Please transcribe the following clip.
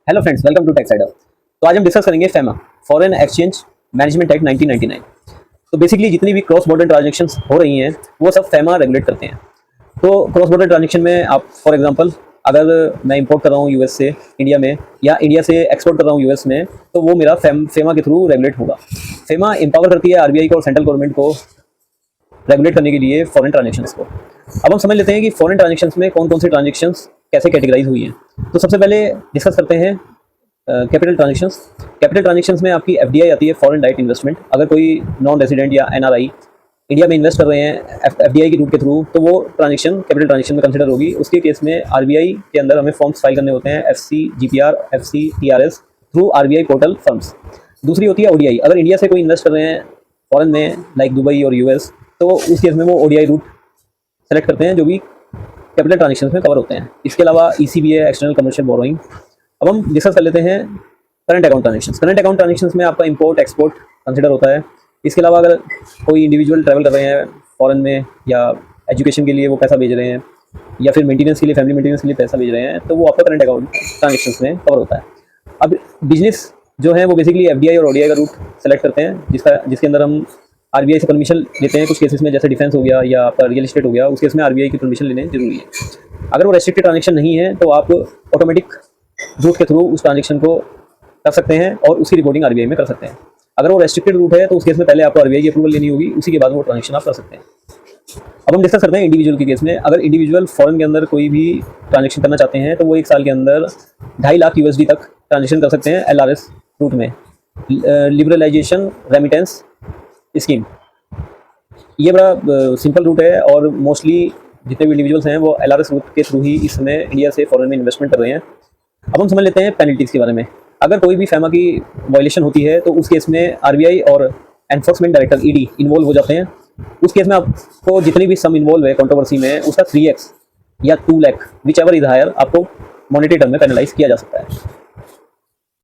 Hello friends, welcome to Techsider. तो आज हम डिस्कस करेंगे FEMA, foreign exchange management act 1999। तो बेसिकली जितनी भी क्रॉस बॉर्डर ट्रांजैक्शंस हो रही हैं वो सब फेमा रेगुलेट करते हैं। तो क्रॉस बॉर्डर ट्रांजैक्शन में आप फॉर एग्जांपल अगर मैं इंपोर्ट कर रहा हूँ यूएस से इंडिया में या इंडिया से एक्सपोर्ट कर रहा हूँ यूएस में, तो वो मेरा फेमा के थ्रू रेगुलेट होगा। फेमा एम्पावर करती है आरबीआई को और सेंट्रल गवर्नमेंट को रेगुलेट करने के लिए फॉरेन ट्रांजैक्शंस को। अब हम समझ लेते हैं कि फॉरेन ट्रांजैक्शंस में कौन कौन सी ट्रांजैक्शंस कैसे कैटेगराइज हुई हैं। तो सबसे पहले डिस्कस करते हैं कैपिटल ट्रांजैक्शंस। कैपिटल ट्रांजैक्शंस में आपकी एफडीआई आती है, फॉरेन डायरेक्ट इन्वेस्टमेंट। अगर कोई नॉन रेजिडेंट या एनआरआई इंडिया में इन्वेस्ट कर रहे हैं एफडीआई की रूट के थ्रू, तो वो ट्रांजैक्शन कैपिटल ट्रांजैक्शन में कंसिडर होगी। उसके केस में आरबीआई के अंदर हमें फॉर्म्स फाइल करने होते हैं, FC, GPR, FC, TRS through RBI portal firms. दूसरी होती है ओडीआई। अगर इंडिया से कोई इन्वेस्ट कर रहे हैं फॉरेन में लाइक दुबई और यूएस, तो उस केस में वो ओडीआई रूट सेलेक्ट करते हैं जो भी कैपिटल ट्रांजैक्शंस में कवर होते हैं। इसके अलावा ईसीबी है, एक्सटर्नल कमर्शियल बोरोइंग। अब हम डिस्कस कर लेते हैं current account transactions. Current account transactions में आपका इंपोर्ट एक्सपोर्ट कंसिडर होता है। इसके अलावा अगर कोई इंडिविजुअल ट्रैवल कर रहे हैं फॉरेन में या एजुकेशन के लिए वो पैसा भेज रहे हैं या फिर मेंटेनेंस के लिए, फैमिली मेंटेनेंस के लिए पैसा भेज रहे हैं, तो वो आपका करंट अकाउंट ट्रांजैक्शंस में कवर होता है। अब बिजनेस जो है वो बेसिकली एफडीआई और ओडीआई का रूट सेलेक्ट करते हैं, जिसके अंदर हम आरबीआई से परमिशन लेते हैं। कुछ केसेस में जैसे डिफेंस हो गया या आपका रियल एस्टेट हो गया, उस केस में आरबीआई की परमिशन लेने जरूरी है। अगर वो रेस्ट्रिक्टेड ट्रांजैक्शन नहीं है तो आप ऑटोमेटिक रूट के थ्रू उस ट्रांजैक्शन को कर सकते हैं और उसकी रिपोर्टिंग आरबीआई में कर सकते हैं। अगर वो रेस्ट्रिक्टेड रूट है तो उस केस में पहले आपको आरबीआई की अप्रूवल लेनी होगी, उसी के बाद वो ट्रांजैक्शन आप कर सकते हैं। अब हम डिस्कस करते हैं इंडिविजुअल के केस में। अगर इंडिविजुअल फॉरेन के अंदर कोई भी ट्रांजैक्शन करना चाहते हैं तो वो 1 साल के अंदर 2.5 लाख यूएसडी तक ट्रांजैक्शन कर सकते हैं एलआरएस रूट में, लिबरलाइजेशन रेमिटेंस स्कीम। ये बड़ा सिंपल रूट है और मोस्टली जितने भी इंडिविजुअल्स हैं वो एलआरएस रूट के थ्रू ही इस समय इंडिया से फॉरेन में इन्वेस्टमेंट कर रहे हैं। अब हम समझ लेते हैं पेनल्टीज़ के बारे में। अगर कोई भी फेमा की वायलेशन होती है तो उस केस में आरबीआई और एनफोर्समेंट डायरेक्टर ईडी इन्वॉल्व हो जाते हैं। उस केस में आपको जितनी भी सम इन्वॉल्व है कंट्रोवर्सी में, उसका 3x या 2 lakh whichever is higher आपको मॉनेटरी टर्म में पेनलाइज किया जा सकता है।